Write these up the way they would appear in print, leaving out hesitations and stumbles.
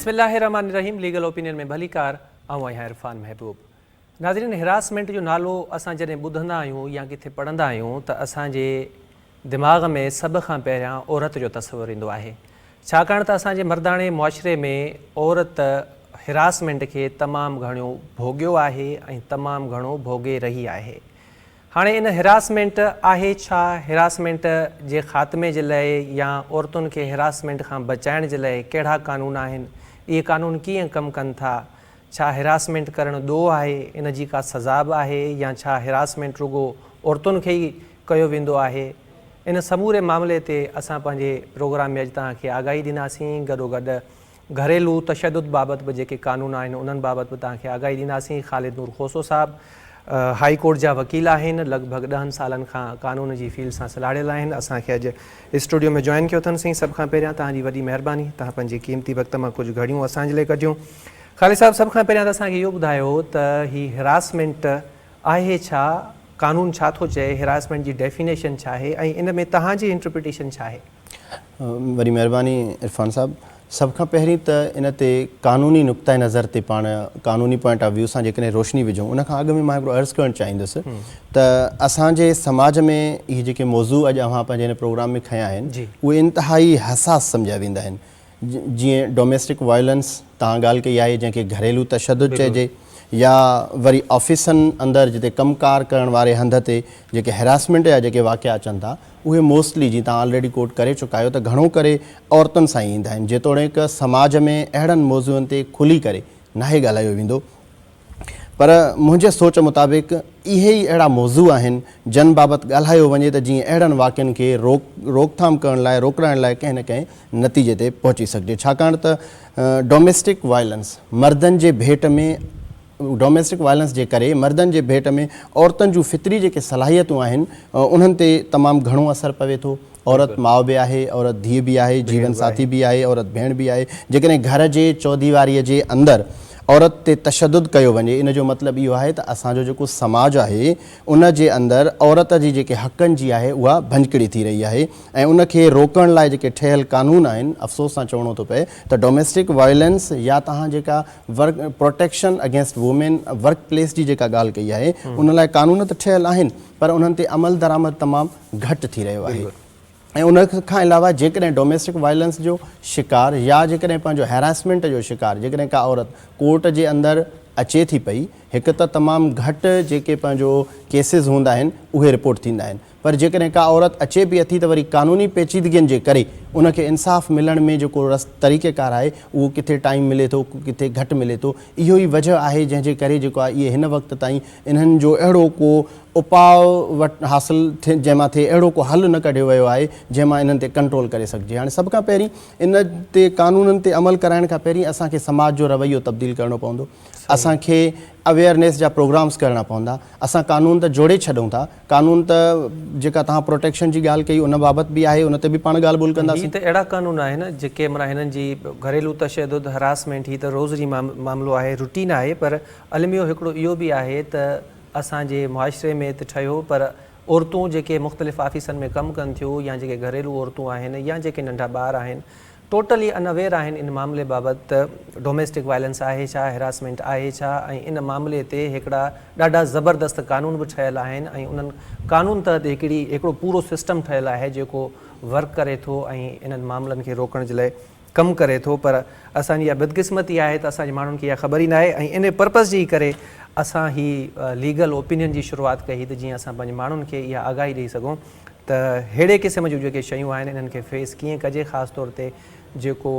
बिस्मिल्लाहिर्रहमानिर्रहीम legal opinion में भलीकार आऊं आहियां इरफान महबूब। नाज़रीन, हिरासमेंट जो नालो असां जॾहिं ॿुधंदा आहियूं या किथे पढ़ंदा आहियूं त असांजे दिमाग़ में सभ खां पहिरियां औरत जो तस्वुरु ईंदो आहे, छाकाणि त असांजे मर्दाणे मुआशरे में औरत हिरासमेंट खे तमामु घणो भोॻियो आहे ऐं तमामु घणो भोॻे रही आहे। हाणे इन हिरासमेंट आहे छा, हिरासमेंट जे ख़ात्मे जे लाइ या औरतुनि खे हिरासमेंट खां बचाइण जे लाइ कहिड़ा क़ानून आहिनि, इहे क़ानून कीअं कमु कनि था, छा हिरासमेंट करणु ॾोह आहे, इन जी का सज़ा बि आहे या छा हिरासमेंट रुॻो औरतुनि खे ई कयो वेंदो आहे। इन समूरे मामले ते असां पंहिंजे प्रोग्राम में अॼु तव्हांखे आगाही ॾींदासीं। गॾोगॾु घरेलू तशदुद बाबति बि जेके क़ानून आहिनि उन्हनि बाबति बि तव्हांखे आगाही ॾींदासीं। ख़ालिद नूर खोसो साहब हाई कोर्ट जा वकील आहिनि, लॻभॻि 10 सालनि खां क़ानून जी फील्ड सां सलाड़ियल आहिनि। असांखे अॼु स्टूडियो में जॉइन कयो अथनि। सभ खां पहिरियां तव्हांजी वॾी महिरबानी, तव्हां पंहिंजे क़ीमती वक़्त मां कुझु घड़ियूं असांजे लाइ कढियूं। ख़ालिद साहब, सभ खां पहिरियां त असांखे इहो ॿुधायो त हीअ हिरासमेंट आहे छा, क़ानून छा थो चए, हिरासमेंट जी डेफिनेशन छा आहे ऐं इन में तव्हांजी इंटरप्रिटेशन छा आहे? वॾी महिरबानी इरफान साहब। सभ खां पहिरीं त इन ते क़ानूनी नुक़्ताए नज़र ते पाण क़ानूनी पॉइंट ऑफ व्यू सां जेकॾहिं रोशनी विझूं, उन खां अॻु में मां हिकिड़ो अर्ज़ु करणु चाहींदुसि त असांजे समाज में इहे जेके मौज़ू अॼु अव्हां पंहिंजे हिन प्रोग्राम में खयां आहिनि उहे इंतिहाई हसास सम्झिया वेंदा आहिनि। जीअं डोमेस्टिक वायलेंस तव्हां ॻाल्हि कई आहे, जंहिंखे घरेलू तशदुद चइजे, या वरी ऑफिसनि अंदरि जिते कमकार करण वारे हंध ते जेके हिरासमेंट जा जेके वाक़िया अचनि था उहे मोस्टली, जीअं तव्हां ऑलरेडी कोट करे चुका आहियो, त घणो करे औरतुनि सां ई ईंदा आहिनि। जेतोणीकि समाज में अहिड़नि मौज़ूअनि ते खुली करे नाहे ॻाल्हायो वेंदो, पर मुंहिंजे सोच मुताबिक़ इहे ई अहिड़ा मौज़ू आहिनि जन बाबति ॻाल्हायो वञे त जीअं अहिड़नि वाक़िअनि खे रोकथाम करण लाइ, रोकण लाइ कंहिं न कंहिं नतीजे ते पहुची सघिजे। छाकाणि त डोमेस्टिक वायलेंस मर्दनि जे भेट में, डोमेस्टिक वायलेंस जे करे मर्दनि जे भेट में औरतुनि जूं फितरी जेके सलाहियतूं आहिनि उन्हनि ते तमामु घणो असरु पवे थो। औरत माउ बि आहे, औरत धीउ बि आहे, जीवन साथी बि आहे, औरत भेण बि आहे। जेकॾहिं घर जे चौधीवारीअ जे अंदरि औरत ते तशदुद कयो वञे, इन जो मतिलबु इहो आहे त असांजो जेको समाज आहे उन जे अंदरि औरत जी जेके हक़नि जी आहे उहा भंजकिड़ी थी रही आहे ऐं उनखे रोकण लाइ जेके ठहियल क़ानून आहिनि, अफ़सोस सां चवणो थो पए त डोमेस्टिक वायलेंस या तव्हां जेका work protection against women workplace जी जेका ॻाल्हि कई आहे उन लाइ क़ानून त ठहियल आहिनि, पर उन्हनि ते अमल दरामद तमामु घटि थी रहियो आहे। ऐं उन खां अलावा जेकॾहिं डोमेस्टिक वायलेंस जो शिकार या जेकॾहिं पंहिंजो हैरासमेंट जो शिकार जेकॾहिं का औरत कोर्ट जे अंदरि अचे थी पई, हिकु त तमामु घटि जेके पंहिंजो केसिस हूंदा आहिनि उहे रिपोर्ट थींदा आहिनि, पर जेकॾहिं का औरत अचे बि अथी त वरी क़ानूनी पेचीदगियुनि जे करे उनखे इंसाफ़ मिलण में जेको तरीक़ेकार आहे उहो किथे टाइम मिले थो, किथे घटि मिले थो। इहो ई वजह आहे जंहिंजे करे जेको आहे इहे हिन वक़्त ताईं इन्हनि जो अहिड़ो को उपाउ वटि हासिलु थिए, जंहिंमां थिए अहिड़ो को हल न कढियो वियो आहे जंहिंमां इन्हनि ते कंट्रोल करे सघिजे। हाणे सभ खां पहिरीं इन ते क़ानूननि ते अमल कराइण खां पहिरीं असांखे समाज जो रवैयो तब्दील करणो पवंदो, असांखे अवेयरनेस जा प्रोग्राम्स करणा पवंदा। असां क़ानून त जोड़े छॾूं था, क़ानून त जेका तव्हां प्रोटेक्शन जी ॻाल्हि कई उन बाबति बि आहे, उन ते बि पाण ॻाल्हि ॿोल कंदासीं। त अहिड़ा क़ानून आहिनि जेके माना हिननि जी घरेलू तशदुद, हरासमेंट, ही त रोज़ जी मामिलो आहे, रूटीन आहे, पर अलमियो हिकिड़ो इहो बि आहे त असांजे मुआशरे में त ठहियो, पर औरतूं जेके मुख़्तलिफ़ ऑफिसनि में कमु कनि थियूं या जेके घरेलू औरतूं आहिनि या जेके नंढा ॿार आहिनि, टोटली अनअवेयर आहिनि इन मामले बाबति त डोमेस्टिक वायलेंस आहे छा, हिरासमेंट आहे छा, ऐं इन मामले ते हिकिड़ा ॾाढा ज़बरदस्त क़ानून बि ठहियल आहिनि ऐं उन्हनि क़ानून तहत हिकिड़ो पूरो सिस्टम ठहियल आहे जेको वर्क करे थो ऐं इन्हनि मामलनि खे रोकण जे लाइ कमु करे थो। पर असांजी इहा बदकिस्मती आहे त असांजे माण्हुनि खे इहा ख़बर ई न आहे ऐं इन पर्पज़ जी करे असां ही लीगल ओपिनियन जी शुरूआति कई त जीअं असां पंहिंजे माण्हुनि खे इहा आगाही ॾेई सघूं त अहिड़े क़िस्म जूं जेके शयूं आहिनि इन्हनि खे फेस कीअं कजे। ख़ासि तौर ते जेको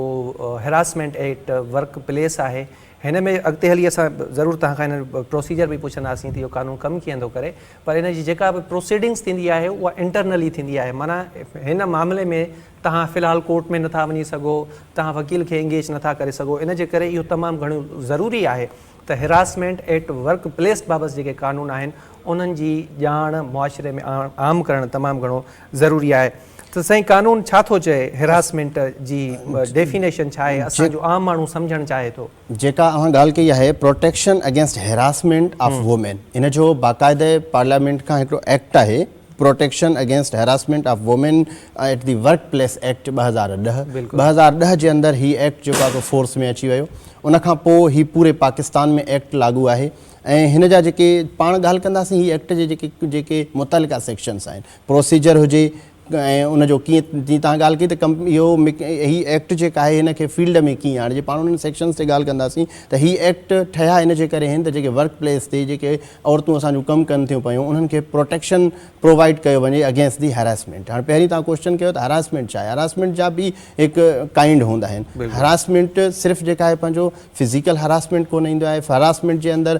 हिरासमेंट एक्ट वर्क प्लेस आहे, हिन में अॻिते हली असां ज़रूरु तव्हांखां हिन प्रोसीजर बि पुछंदासीं त इहो क़ानून कमु कीअं थो करे, पर हिन जी जेका बि प्रोसीडिंग्स थींदी आहे उहा इंटरनली थींदी आहे। माना हिन मामले में तव्हां फ़िलहालु कोर्ट में नथा वञी सघो, तव्हां वकील खे इंगेज नथा करे सघो, इन जे करे इहो तमामु घणो ज़रूरी आहे त हिरासमेंट एक्ट वर्क प्लेस बाबति जेके क़ानून आहिनि उन्हनि जी ॼाण मुआशरे में आम करणु तमामु घणो ज़रूरी आहे। त साईं, क़ानून छा थो चए, हिरासमेंट जी डेफिनेशन छा आहे, असांजो आम माण्हू सम्झणु चाहे थो? जेका अव्हां ॻाल्हि कई आहे प्रोटेक्शन अगेंस्ट हिरासमेंट ऑफ वुमेन, इन जो बाक़ाइदे पार्लियामेंट खां हिकिड़ो एक्ट आहे protection against harassment of women at the work place act 2010 जे अंदरि ही एक्ट जेको आहे फोर्स में अची वियो। उनखां पोइ ही पूरे पाकिस्तान में एक्ट लागू आहे ऐं हिन जा जेके पाण ॻाल्हि कंदासीं ही एक्ट जे जेके मुतलिका सेक्शन्स आहिनि, प्रोसीजर हुजे ऐं उनजो कीअं जीअं तव्हां ॻाल्हि कई त ही एक्ट जेका आहे हिन खे फील्ड में कीअं हाणे जे पाण उन्हनि सेक्शन्स ते ॻाल्हि कंदासीं त ही एक्ट ठहिया हिन जे करे आहिनि त जेके वर्क प्लेस ते जेके औरतूं असांजूं कमु कनि थियूं पियूं उन्हनि खे प्रोटेक्शन प्रोवाइड कयो वञे अगेंस्ट दी हैरासमेंट। हाणे पहिरीं तव्हां क्वेश्चन कयो त हैरासमेंट छा आहे। हैरासमेंट जा बि हिकु काइंड हूंदा आहिनि। हैरासमेंट सिर्फ़ु जेका आहे पंहिंजो फिज़िकल हैरासमेंट कोन ईंदो आहे। हैरासमेंट जे अंदरि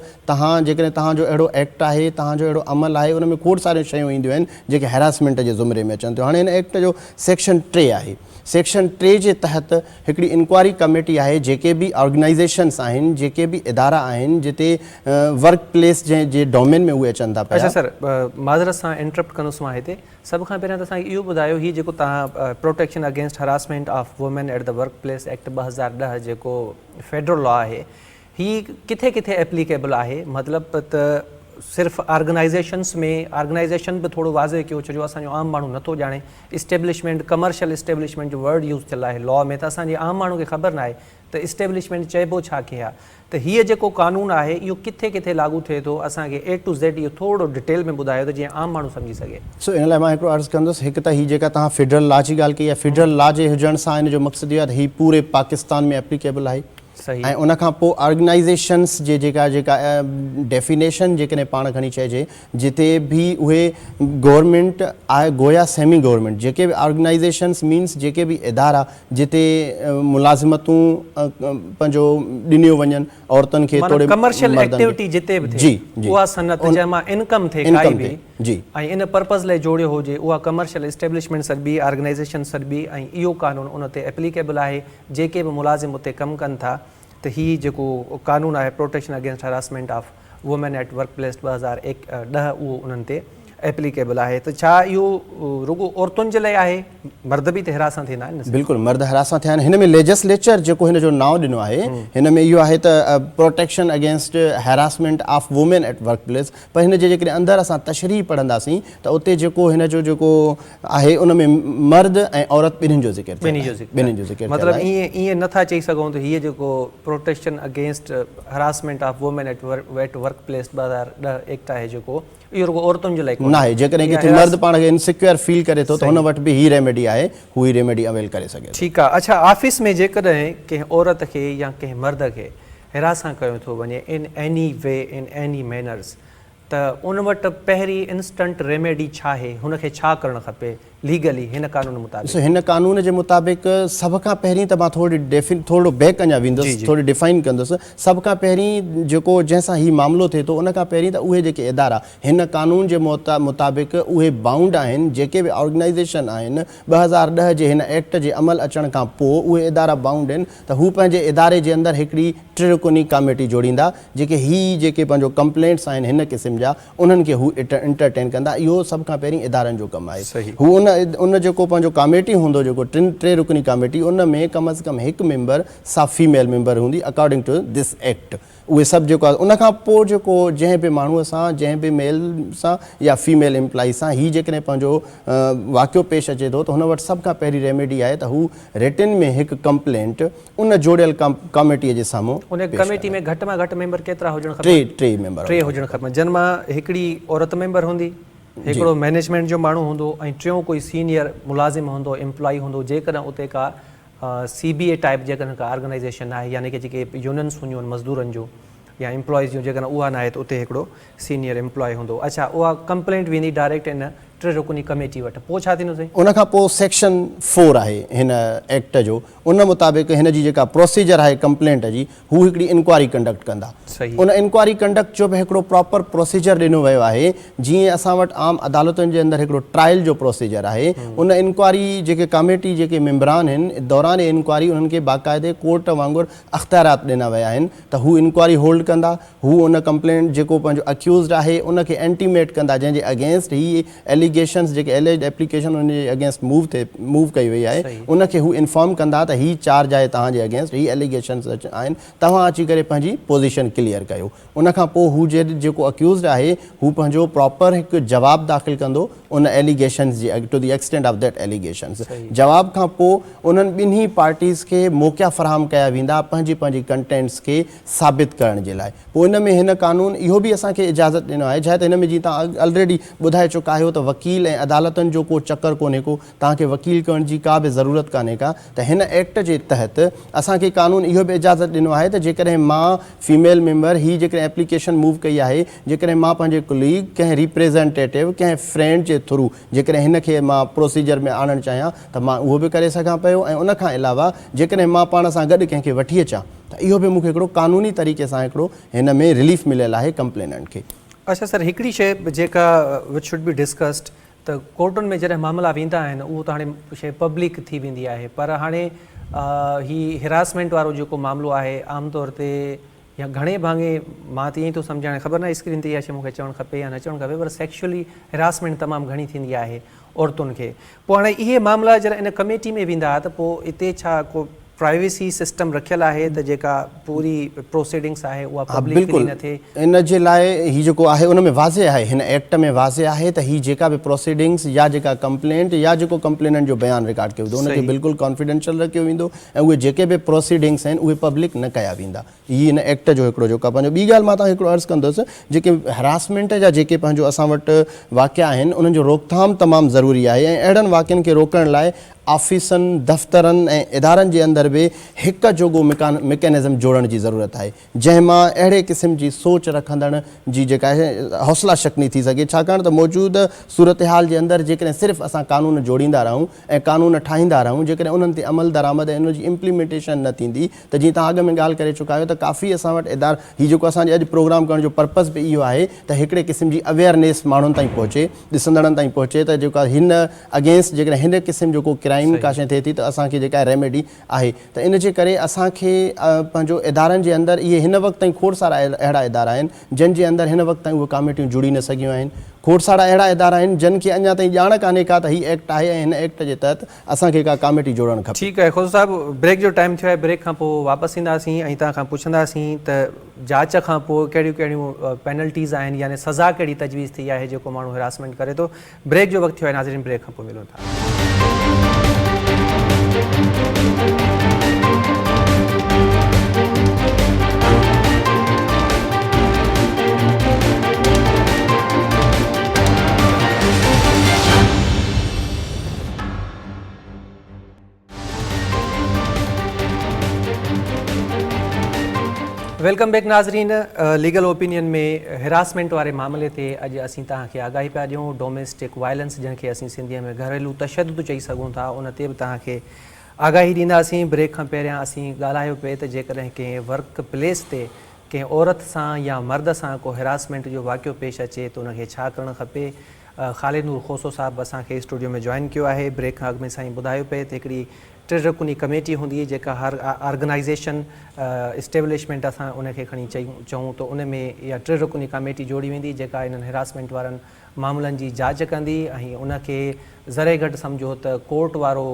जेकॾहिं तव्हांजो अहिड़ो एक्ट आहे, तव्हांजो अहिड़ो अमल आहे, उन में खोड़ सारियूं शयूं ईंदियूं आहिनि जेके हैरासमेंट जे ज़ुमरे में अचनि। हाणे हिन एक्ट जो सेक्शन 3 आहे। सेक्शन 3 जे तहत हिकिड़ी इंक्वायरी कमेटी आहे, जेके बि ऑर्गेनाइज़ेशन्स आहिनि, जेके बि इदारा आहिनि जिते वर्क प्लेस जे डोमेन में उहे अचनि था पिया। अच्छा सर, माज़रत सां इंटरप्ट कंदुसि मां हिते। सभ खां पहिरियों त असांखे इहो ॿुधायो ही जेको तव्हां protection against harassment of women at the work place act 2010 जेको फेडरल लॉ आहे, ही किथे किथे एप्लीकेबल आहे? मतिलबु त सिर्फ़ु ऑर्गेनाइज़ेशन्स में, ऑर्गेनाइज़ेशन बि थोरो वाज़े कयो छो जो असांजो आम माण्हू नथो ॼाणे। इस्टेब्लिशमेंट, कमर्शियल इस्टेब्लिशमेंट जो वर्ड यूज़ थियल आहे लॉ में, त असांजे आम माण्हू खे ख़बर न आहे त इस्टेब्लिशमेंट चइबो छा खे आहे। त हीअ जेको कानून आहे इहो किथे किथे लागू थिए थो, असांखे A to Z इहो थोरो डिटेल में ॿुधायो त जीअं आम माण्हू सम्झी सघे। सो इन लाइ मां हिकिड़ो अर्ज़ु कंदुसि। हिकु त हीअ जेका तव्हां फेडरल लॉ जी ॻाल्हि कई आहे, फेडरल लॉ जे हुजण सां हिन जो मक़सदु इहो आहे त हीअ पूरे पाकिस्तान में एप्लीकेबल आहे। सही। ऐं उनखां पोइ ऑर्गेनाइज़ेशन्स जे जेका डेफिनेशन जेकॾहिं पाण खणी चइजे, जिते बि उहे गवर्नमेंट आहे गोया सेमी गवर्नमेंट, जेके बि ऑर्गेनाइज़ेशन्स मीन्स जेके बि इदारा जिते मुलाज़िमतूं पंहिंजो ॾिनियूं वञनि औरतुनि खे, थोरे कमर्शियल एक्टिविटी जिते बि थिए, उहा सनत जंहिंमां इनकम थिए काई बि, जी, ऐं इन पर्पज़ लाइ जोड़ियो हुजे, उहा कमर्शियल इस्टेब्लिशमेंट सॾबी, ऑर्गेनाइज़ेशन सॾबी, ऐं इहो कानून उन ते एप्लीकेबल आहे। जेके बि मुलाज़िम उते कमु कनि था, त हीअ जेको कानून आहे protection against harassment of women at work place 2010 उहो उन्हनि ते एप्लीकेबल आहे। त छा इहो रुगो औरतुनि जे लाइ आहे? मर्द बि त हिरासां थींदा आहिनि? बिल्कुलु, मर्द हिरासां थिया आहिनि। हिन में लेजिस्लेचर जेको हिन जो नाव ॾिनो आहे, हिन में इहो आहे त protection against harassment of women at work place. पर हिन जे जेकॾहिं अंदरि असां तशरीह पढ़ंदासीं त उते जेको हिन जो जेको आहे उन में मर्द ऐं औरत ॿिन्हिनि जो ज़िक्र, ॿिन्हिनि जो ज़िक्र। मतिलबु ईअं नथा चई सघूं त हीअ जेको protection against harassment of women at work place 2010 act आहे जेको, इहो रुगो औरतुनि जे लाइ न आहे। जेकॾहिं किथे मर्द पाण खे इनसिक्योर फील करे थो त हुन वटि बि ही रेमेडी आहे, हू ही रेमेडी अवेल करे सघे। ठीकु आहे। अच्छा, ऑफिस में जेकॾहिं कंहिं औरत खे या कंहिं मर्द खे हिरासां कयो थो वञे in any way, in any manners, त उन वटि पहिरीं इंस्टेंट रेमेडी छा आहे? हुनखे छा करणु खपे लीगली हिन कानून मुताबिक़? हिन कानून जे मुताबिक़ सभ खां पहिरीं त मां थोरो बैक अञा वेंदुसि, थोरी डिफाइन कंदुसि। सभ खां पहिरीं जेको जंहिंसां हीउ मामिलो थिए थो, उन खां पहिरीं त उहे जेके इदारा हिन कानून जे मुताबिक़ उहे बाउंड आहिनि, जेके बि ऑर्गेनाइज़ेशन आहिनि 2010 जे हिन एक्ट जे अमल अचण खां पोइ उहे इदारा बाउंड आहिनि, त हू पंहिंजे इदारे जे अंदरि हिकिड़ी टिरुकुनी कमेटी जोड़ींदा, जेके पंहिंजो कंप्लेंट्स आहिनि हिन क़िस्म जा, उन्हनि खे हू इंटरटेन कंदा। इहो सभ खां पहिरीं इदारनि जो कमु आहे। हू उन जेको पंहिंजो कमेटी हूंदो, जेको टे रुकनी कमेटी, उन में कम अज़ कम हिकु मेंबर सा फीमेल मेंबर हूंदी अकॉर्डिंग टू दिस एक्ट। उहे सभु जेको आहे उनखां पोइ जेको जंहिं बि माण्हूअ सां, जंहिं बि मेल सां या फीमेल एम्प्लॉई सां हीअ जेकॾहिं पंहिंजो वाक़ियो पेश अचे थो, त हुन वटि सभ खां पहिरीं रेमेडी आहे त हू रिटन में हिकु कंप्लेंट उन जोड़ियल कमेटीअ जे साम्हूं। उन कमेटी में घटि मां घटि मेंबर केतिरा हुजणु खपनि? टे हुजणु खपनि, जिन मां हिकिड़ी औरत मेंबर हूंदी, हिकिड़ो मैनेजमेंट जो माण्हू हूंदो, ऐं टियों कोई सीनियर मुलाज़िम हूंदो, एम्प्लॉई हूंदो। जेकॾहिं उते का CBA टाइप जेकॾहिं का ऑर्गेनाइज़ेशन आहे, यानी कि जेके यूनियन्स हूंदियूं आहिनि मज़दूरनि जूं या एम्प्लॉइज़ जूं, जेकॾहिं उहा न आहे त उते हिकिड़ो सीनियर एम्प्लॉय हूंदो। अच्छा, उहा कंप्लेंट वेंदी डायरेक्ट इन टे रुकनी कमेटी वटि। पोइ छा थींदो साईं? उनखां पोइ सेक्शन 4 आहे हिन एक्ट जो, उन मुताबिक़ हिन जी जेका प्रोसीजर आहे कंप्लेंट जी, हू हिकिड़ी इंक्वायरी कंडक्ट कंदा। उन इंक्वायरी कंडक्ट जो बि हिकिड़ो प्रॉपर प्रोसीजर ॾिनो वियो आहे। जीअं असां वटि आम अदालतुनि जे अंदरि हिकिड़ो ट्रायल जो प्रोसीजर आहे, उन इंक्वायरी जेके कमेटी जेके मेंबरान आहिनि, दौरान इंक्वायरी उन्हनि खे बाक़ाइदे कोर्ट वांगुरु अख़्तियारात ॾिना विया आहिनि त हू इंक्वायरी होल्ड कंदा। हू उन कंप्लेंट जेको पंहिंजो अक्यूज़ड आहे उनखे एंटीमेट कंदा, जंहिंजे अगेंस्ट ही एलिगेशन्स जेके एलिज एप्लीकेशन उन जे अगेंस्ट मूव कई वई आहे, उनखे हू इन्फॉर्म कंदा त ही चार्ज आहे तव्हांजे अगेंस्ट, ही एलिगेशन्स आहिनि, तव्हां अची करे पंहिंजी पोज़ीशन क्लियर कयो। उनखां पोइ हू जेको अक्यूज़ड आहे हू पंहिंजो प्रॉपर हिकु जवाबु दाख़िल कंदो उन एलिगेशन्स जी to the extent of that allegations जवाब खां पोइ उन्हनि ॿिन्ही पार्टीज़ खे मौक़ा फ़राहम कया वेंदा पंहिंजी पंहिंजी कंटेंट्स खे साबित करण जे लाइ पोइ इन में हिन कानून इहो बि असांखे इजाज़त ॾिनो आहे छा त हिन में जीअं तव्हां ऑलरेडी ॿुधाए चुका आहियो त वकील ऐं अदालतुनि जो को चकर कोन्हे को तव्हांखे वकील करण जी का बि ज़रूरत कान्हे का त हिन एक्ट जे तहत असांखे कानून इहो बि इजाज़त ॾिनो आहे त जेकॾहिं मां फीमेल मेंबर ही जेकॾहिं एप्लीकेशन मूव कई आहे जेकॾहिं मां पंहिंजे कुलीग कंहिं रिप्रेज़ेंटेटिव कंहिं फ्रेंड जे थ्रू जेकॾहिं हिन खे मां प्रोसीजर में आणणु चाहियां त मां उहो बि करे सघां पियो ऐं उन खां अलावा जेकॾहिं मां पाण सां गॾु कंहिंखे वठी अचां त इहो बि मूंखे हिकिड़ो क़ानूनी तरीक़े सां हिकिड़ो हिन में रिलीफ मिलियल आहे कंप्लेनेंट खे। अच्छा सर हिकिड़ी शइ जेका विच शुड बी डिस्कस्ड त कोर्टुनि में जॾहिं मामला वेंदा आहिनि उहो त हाणे शइ पब्लिक थी वेंदी आहे पर हाणे ही हिरासमेंट वारो जेको मामिलो आहे आमतौर ते या घणे भाङे मां त ईअं ई थो सम्झां हाणे ख़बर न स्क्रीन ते इहा शइ मूंखे चवणु खपे या न चवणु खपे पर सेक्शुअली हिरासमेंट तमामु घणी थींदी आहे औरतुनि खे पोइ हाणे इहे मामला जॾहिं इन कमेटी में वेंदा त पोइ हिते छा को प्राइवेसी सिस्टम रखियल आहे त जेका पूरी प्रोसीडिंग्स आहे उहा पब्लिक न थिए इन जे लाइ ही जेको आहे उन में वाज़े आहे हिन एक्ट में वाज़े आहे त ही जेका बि प्रोसीडिंग्स या जेका कंप्लेंट या जेको कंप्लेनेंट जो बयानु रिकॉर्ड कयो वेंदो उनखे बिल्कुलु कॉन्फिडेंशियल रखियो वेंदो ऐं उहे जेके बि प्रोसीडिंग्स आहिनि उहे पब्लिक न कया वेंदा ही हिन एक्ट जो हिकिड़ो जेको पंहिंजो ॿी ॻाल्हि मां तव्हांखे हिकिड़ो अर्ज़ु कंदुसि जेके हरासमेंट जा जेके पंहिंजो असां वटि वाक़िया आहिनि उन्हनि जो रोकथाम तमामु ज़रूरी आहे ऐं अहिड़नि वाक़ियनि खे रोकण लाइ ऑफिसनि दफ़्तरनि ऐं इदारनि जे अंदरि बि हिकु जोॻो मैकेनिज़म जोड़ण जी ज़रूरत आहे जंहिंमां अहिड़े क़िस्म जी सोच रखंदड़ जी जेका आहे हौसला शक्नी थी सघे छाकाणि त मौजूदु सूरत हाल जे अंदरि जेकॾहिं सिर्फ़ु असां कानून जोड़ींदा रहूं ऐं कानून ठाहींदा रहूं जेकॾहिं उन्हनि ते अमल दरामद ऐं उनजी इम्प्लीमेंटेशन न थींदी त जीअं तव्हां अॻु में ॻाल्हि करे चुका आहियो त काफ़ी असां वटि हीउ जेको असांजे अॼु प्रोग्राम करण जो पर्पज़ बि इहो आहे त हिकिड़े क़िस्म जी अवेयरनेस माण्हुनि ताईं पहुचे ॾिसंदड़नि ताईं पहुचे त जेका हिन अगेंस्ट जेकॾहिं हिन क़िस्म जो को क्राइम का शइ थिए थी त असांखे जेका रेमेडी आहे त इन जे करे असांखे पंहिंजो इदारनि जे अंदरि इहे हिन वक़्तु ताईं खोड़ सारा अहिड़ा इदारा आहिनि जिन जे अंदरि हिन वक़्तु ताईं उहे कमेटियूं जुड़ी न सघियूं आहिनि खोड़ सारा अहिड़ा इदारा आहिनि जिन खे अञा ताईं ॼाण कान्हे का त हीउ एक्ट आहे ऐं हिन एक्ट जे तहत असांखे का कमेटी जोड़णु खपे। ठीकु आहे ख़ुशि साहिबु ब्रेक जो टाइम थियो आहे ब्रेक खां पोइ वापसि ईंदासीं ऐं तव्हां खां पुछंदासीं त जांच खां पोइ कहिड़ियूं कहिड़ियूं पेनल्टीज़ आहिनि यानी सज़ा कहिड़ी तजवीज़ थी आहे जेको माण्हू हिरासमेंट करे थो। ब्रेक जो वक़्तु थियो आहे नाज़रीन ब्रेक खां पोइ मिलूं था। वेलकम बैक नाज़रीन लीगल ओपिनियन में हिरासमेंट वारे मामले ते अॼु असीं तव्हांखे आगाही पिया ॾियूं डोमेस्टिक वायलेंस जंहिंखे असीं सिंधीअ में घरेलू तशदुद चई सघूं था उन ते बि तव्हांखे आगाही ॾींदासीं। ब्रेक खां पहिरियां असीं ॻाल्हायो पिए त जेकॾहिं कंहिं वर्क प्लेस ते कंहिं औरत सां या मर्द सां को हिरासमेंट जो वाक़ियो पेश अचे त उनखे छा करणु खपे। ख़ालिद नूर खोसो साहिबु असांखे स्टूडियो में जॉइन कयो आहे। ब्रेक खां अॻु में साईं ॿुधायो पिए त हिकिड़ी टे रुकनी कमेटी हूंदी जेका हर ऑर्गेनाइज़ेशन इस्टेब्लिशमेंट असां उनखे खणी चऊं त उन में इहा टे रुकनी कमेटी जोड़ी वेंदी जेका इन्हनि हिरासमेंट वारनि मामलनि जी जांच कंदी ऐं उनखे ज़रे घटि सम्झो त कोर्ट वारो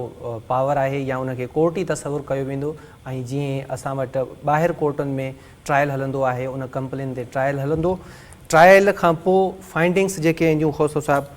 पावर आहे या उनखे कोर्ट ई तसवुरु कयो वेंदो ऐं जीअं असां वटि ॿाहिरि कोर्टुनि में ट्रायल हलंदो आहे उन कंप्लेन ते ट्रायल हलंदो। ट्रायल खां पोइ फाइंडिंग्स जेके ईंदियूं खोसो साहिबु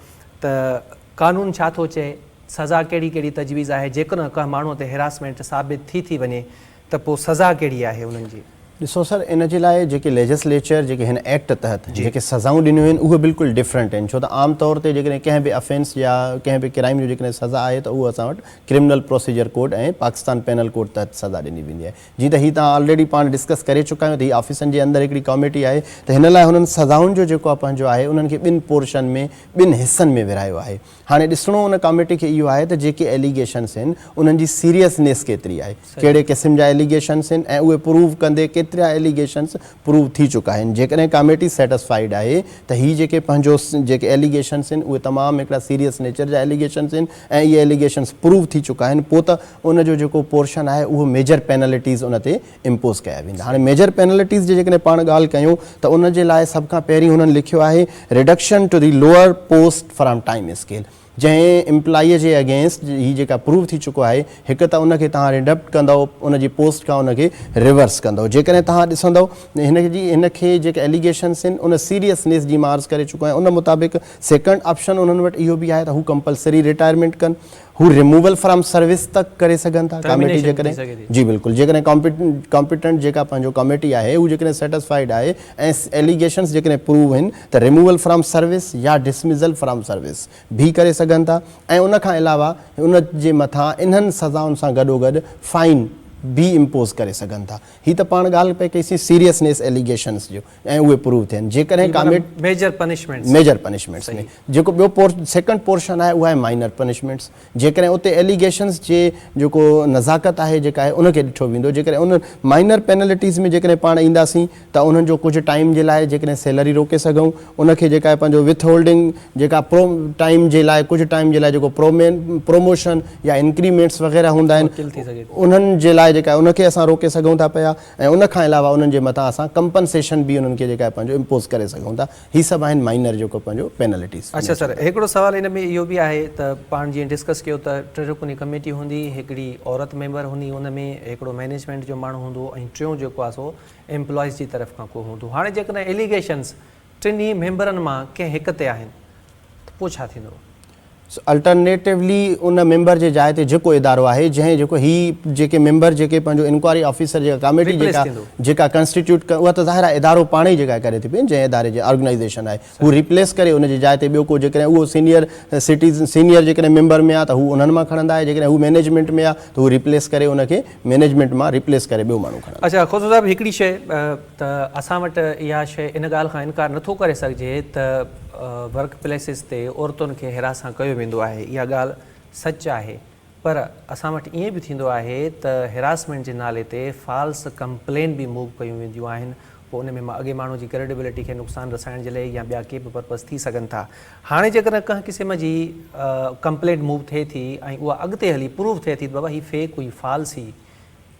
त कानून छा थो चए सज़ा कहिड़ी कहिड़ी तजवीज़ आहे जेकॾहिं का माण्हूअ ते हिरासमेंट साबित थी वञे त पोइ सज़ा कहिड़ी आहे उन्हनि जी। ॾिसो सर इन जे लाइ जेके लेजिस्लेचर जेके हिन एक्ट तहत जेके सज़ाऊं ॾिनियूं आहिनि उहे बिल्कुलु डिफरेंट आहिनि छो त आम तौर ते जेकॾहिं कंहिं बि अफेंस या कंहिं बि क्राइम जो जेकॾहिं सज़ा आहे त उहो असां वटि क्रिमिनल प्रोसीजर कोड ऐं पाकिस्तान पेनल कोड तहत सज़ा ॾिनी वेंदी आहे। जीअं त हीअ तव्हां ऑलरेडी पाण डिस्कस करे चुका आहियो त हीअ ऑफिसनि जे अंदरि हिकिड़ी कमेटी आहे त हिन लाइ हुननि सज़ाउनि जो जेको आहे पंहिंजो आहे उन्हनि खे ॿिनि पोर्शन में ॿिनि हिसनि में विरायो आहे। हाणे ॾिसणो उन कमेटी खे इहो आहे त जेके एलिगेशन्स आहिनि उन्हनि जी सीरियसनेस केतिरी आहे कहिड़े क़िस्म जा एलिगेशन्स आहिनि ऐं उहे प्रूव कंदे केतिरा एलिगेशन प्रूव थी चुका आहिनि। जेकॾहिं कमेटी सेटिस्फाइड आहे त हीअ जेके पंहिंजो जेके एलिगेशन्स आहिनि उहे तमामु हिकिड़ा सीरियस नेचर जा एलिगेशन्स आहिनि ऐं इहे एलिगेशन्स प्रूव थी चुका आहिनि पोइ त उनजो जेको पोर्शन आहे उहो मेजर पेनल्टीज़ उन ते इम्पोज़ कया वेंदा। हाणे मेजर पेनल्टीज़ जी जेकॾहिं पाण ॻाल्हि कयूं त उन जे लाइ सभ खां पहिरीं हुननि लिखियो आहे reduction to the lower post from time scale जंहिं एम्प्लॉईअ जे अगेंस्ट ही जेका प्रूव थी चुको आहे, हिकु त उनखे तव्हां रिडक्ट कंदव, उनजी पोस्ट खां उनखे रिवर्स कंदव। जेकॾहिं तव्हां ॾिसंदव हिनखे जेके एलिगेशन्स आहिनि उन सीरियसनेस जी मां अर्ज़ु करे चुको आहियां, उन मुताबिक़ सेकंड ऑप्शन उन्हनि वटि इहो बि आहे त हू कंपलसरी रिटायरमेंट कनि, हू रिमूवल फ्रॉम सर्विस तक करे सघनि था कमेटी जेकॾहिं। जी बिल्कुलु, जेकॾहिं कॉम्पिटेंट जेका पंहिंजो कमेटी आहे हू जेकॾहिं सेटिस्फाइड आहे ऐं एलिगेशन्स जेकॾहिं प्रूव आहिनि त रिमूवल फ्रॉम सर्विस या डिसमिज़ल फ्रॉम सर्विस भी करे सघनि था। ऐं उन खां अलावा उन जे मथां इन्हनि सज़ाउनि सां गॾोगॾु फाइन भी इम्पोज़ करे सघनि था। ही त पाण ॻाल्हि पई कईसीं सीरियसनेस एलिगेशन्स जो ऐं उहे प्रूव थियनि। जेकॾहिं मेजर पनिशमेंट्स में जेको ॿियो सेकंड पोर्शन आहे उहा आहे माइनर पनिशमेंट्स। जेकॾहिं उते एलिगेशन्स जे जेको नज़ाकत आहे जेका आहे उनखे ॾिठो वेंदो। जेकॾहिं उन माइनर पेनल्टीज़ में जेकॾहिं पाण ईंदासीं त उन्हनि जो कुझु टाइम जे लाइ जेकॾहिं सैलरी रोके सघूं, उनखे जेका आहे पंहिंजो विथ होल्डिंग जेका टाइम जे लाइ कुझु टाइम जे लाइ जेको प्रोमोशन या इंक्रीमेंट्स वग़ैरह हूंदा आहिनि उन्हनि जे लाइ जेका उनखे असां रोके सघूं था पिया। ऐं उन खां अलावा उन्हनि जे मथां असां कंपनसेशन बि उन्हनि खे जेका आहे पंहिंजो इम्पोज़ करे सघूं था। ही सभु आहिनि माइनर जेको पंहिंजो पेनल्टीज़। अच्छा सर, हिकिड़ो सवाल इन में इहो बि आहे त पाण जीअं डिस्कस कयो त टे रुकनी कमेटी हूंदी, हिकिड़ी औरत मेंबर हूंदी, उन में हिकिड़ो मैनेजमेंट जो माण्हू हूंदो ऐं टियों जेको आहे सो एम्प्लॉइज़ जी तरफ़ खां को हूंदो। हाणे जेकॾहिं एलिगेशन्स टिनी मेंबरनि मां कंहिं हिक ते आहिनि त पोइ छा थींदो? अल्टरनेटिवली उन मेंबर जे जाइ ते जेको इदारो आहे जंहिं जेको ही जेके मेंबर जेके पंहिंजो इंक्वायरी ऑफिसर जेका कमेटी जेका कंस्टिट्यूट उहा त ज़ाहिर आहे इदारो पाण ई जेका करे थी पई, जंहिं इदारे जे ऑर्गेनाइज़ेशन आहे हू रिप्लेस करे उन जे जाइ ते ॿियो को जेकॾहिं उहो सीनियर जेकॾहिं मेंबर में आहे त हू उन्हनि मां खणंदा आहे, जेकॾहिं हू मैनेजमेंट में आहे त हू रिप्लेस करे उनखे मैनेजमेंट मां रिप्लेस करे ॿियो माण्हू खणंदा। अच्छा खोसो साहिबु, हिकिड़ी शइ त असां वटि इहा शइ इन ॻाल्हि खां इनकार नथो करे सघिजे त वर्क प्लेसिस ते औरतुनि खे हिरासां कयो वेंदो आहे। इहा ॻाल्हि सच आहे, पर असां वटि ईअं बि थींदो आहे त हिरासमेंट जे नाले ते फॉल्स कंप्लेन बि मूव कयूं वेंदियूं आहिनि। पोइ उन में अॻे माण्हू जी क्रेडिबिलिटी खे नुक़सानु रसाइण जे लाइ या ॿिया के बि पर्पज़ थी सघनि था। हाणे जेकॾहिं कंहिं क़िस्म जी कंप्लेंट मूव थिए थी ऐं उहा अॻिते हली प्रूव थिए थी त बाबा हीअ फेक हुई, फॉल्स हुई,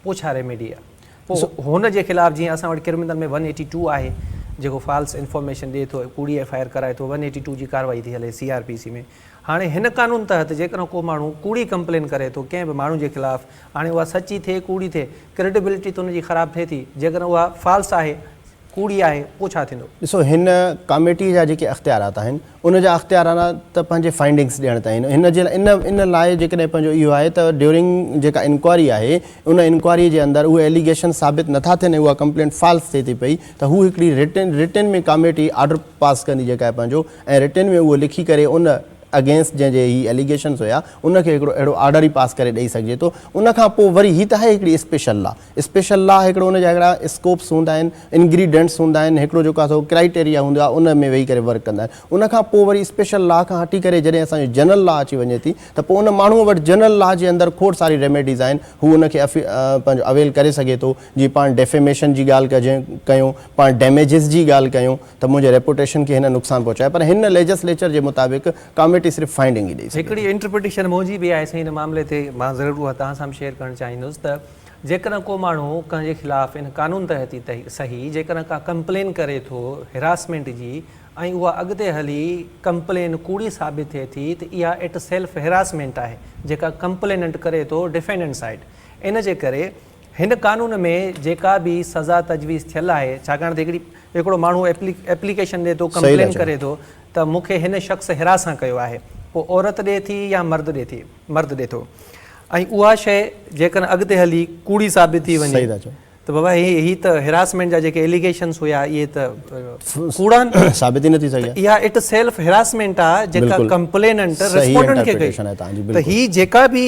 पोइ छा रेमेडी आहे? पोइ हुन जे ख़िलाफ़ु जीअं असां वटि क्रिमिनल में 182 आहे जेको फॉल्स इंफॉर्मेशन ॾिए थो, कूड़ी FIR कराए थो, 182 जी कार्रवाई थी हले CRPC में। हाणे हिन कानून तहत जेकॾहिं को माण्हू कूड़ी कंप्लेन करे थो कंहिं बि माण्हू जे ख़िलाफ़ु, हाणे उहा सची थिए कूड़ी थिए, क्रेडिबिलिटी त उनजी ख़राबु थिए थी। जेकॾहिं उहा फॉल्स आहे, कूड़ी आहे, पोइ छा थींदो? ॾिसो, हिन कमेटी जा जेके अख़्तियारात आहिनि उन जा अख़्तियारात त पंहिंजे फाइंडिंग्स ॾियण ताईं हिन जे इन लाइ जेकॾहिं पंहिंजो इहो आहे त ड्यूरिंग जेका इंक्वायरी आहे उन इंक्वायरी जे अंदरि उहे एलिगेशन साबित नथा थियनि, उहा कंप्लेंट फॉल्स थिए थी पई त हू हिकिड़ी रिटन में कमेटी ऑर्डर पास कंदी जेका आहे पंहिंजो, ऐं रिटन में उहो लिखी करे उन अगेंस्ट जंहिंजे ही एलिगेशन्स हुया उनखे हिकिड़ो अहिड़ो ऑर्डर ई पास करे ॾेई सघिजे थो। उनखां पोइ वरी ही त आहे हिकिड़ी स्पेशल लॉ हिकिड़ो उनजा हिकिड़ा स्कोप्स हूंदा आहिनि, इंग्रीडियंट्स हूंदा आहिनि, हिकिड़ो जेको आहे सो क्राइटेरिया हूंदो आहे, उन में वेही करे वर्क कंदा आहिनि। उनखां पोइ वरी स्पेशल लॉ खां हटी करे जॾहिं असांजो जनरल लॉ अची वञे थी त पोइ उन माण्हूअ वटि जनरल लॉ जे अंदरि खोड़ सारी रेमेडीज़ आहिनि, हू उनखे पंहिंजो अवेल करे सघे थो। जीअं पाण डेफेमेशन जी ॻाल्हि कयूं, पाण डैमेजिस जी ॻाल्हि कयूं त मुंहिंजे रेपुटेशन खे हिन नुक़सानु पहुचाए, पर हिन लेजिस्लेचर जे मुताबिक़ कमेटी सिर्फ़ु फाइंडिंग ई ॾेई। हिकिड़ी इंटरप्रिटेशन मुंहिंजी बि आहे साईं हिन मामले ते, मां ज़रूरु उहा तव्हां सां शेयर करणु चाहींदुसि त जेकॾहिं को माण्हू कंहिंजे ख़िलाफ़ु इन कानून तहत ई सही जेकॾहिं का कंप्लेन करे थो हिरासमेंट जी ऐं उहा अॻिते हली कंप्लेन कूड़ी साबित थिए थी त इहा इट सेल्फ हिरासमेंट आहे जेका कंप्लेनेंट करे थो डिफेंडेंट साइड। इन जे करे हिन कानून में जेका बि सज़ा तजवीज़ थियल आहे, छाकाणि त हिकिड़ो माण्हू एप्लीकेशन ॾिए थो, कंप्लेन करे थो त मूंखे हिन शख़्स हिरासां कयो आहे, पोइ औरत ॾिए थी या मर्द ॾिए थो, ऐं उहा शइ जेकॾहिं अॻिते हली कूड़ी साबित थी वञे त बाबा ही त हिरासमेंट जा जेके एलिगेशन्स हुया इहे त कूड़ा साबित ई नथी सघे, इहा इट सेल्फ हिरासमेंट आहे जेका कंप्लेनेंट रिस्पोंडेंट खे कई। त ही जेका बि